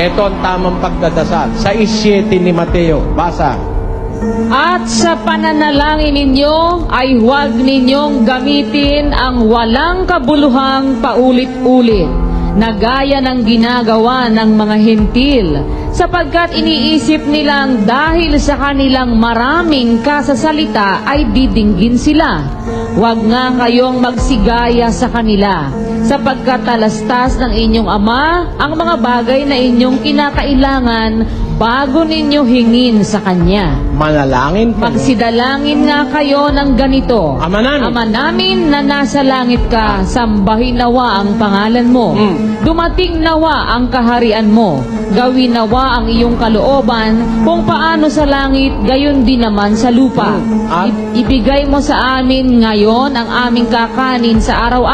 Ito ang tamang pagdadasal. Sa 7 ni Mateo. Basa. At sa pananalangin ninyo ay huwag ninyong gamitin ang walang kabuluhang paulit-ulit na gaya ng ginagawa ng mga hentil, sapagkat iniisip nilang dahil sa kanilang maraming kasasalita ay didinggin sila. Huwag nga kayong magsigaya sa kanila, sapagkat talastas ng inyong Ama ang mga bagay na inyong kinakailangan bago ninyo hingin sa Kanya. Manalangin kayo. Magsidalangin nga kayo ng ganito. Ama namin. Ama namin na nasa langit ka, sambahin nawa ang pangalan mo. Dumating nawa ang kaharian mo. Gawin nawa ang iyong kalooban, kung paano sa langit, gayon din naman sa lupa. At Ibigay mo sa amin ngayon ang aming kakanin sa araw-araw.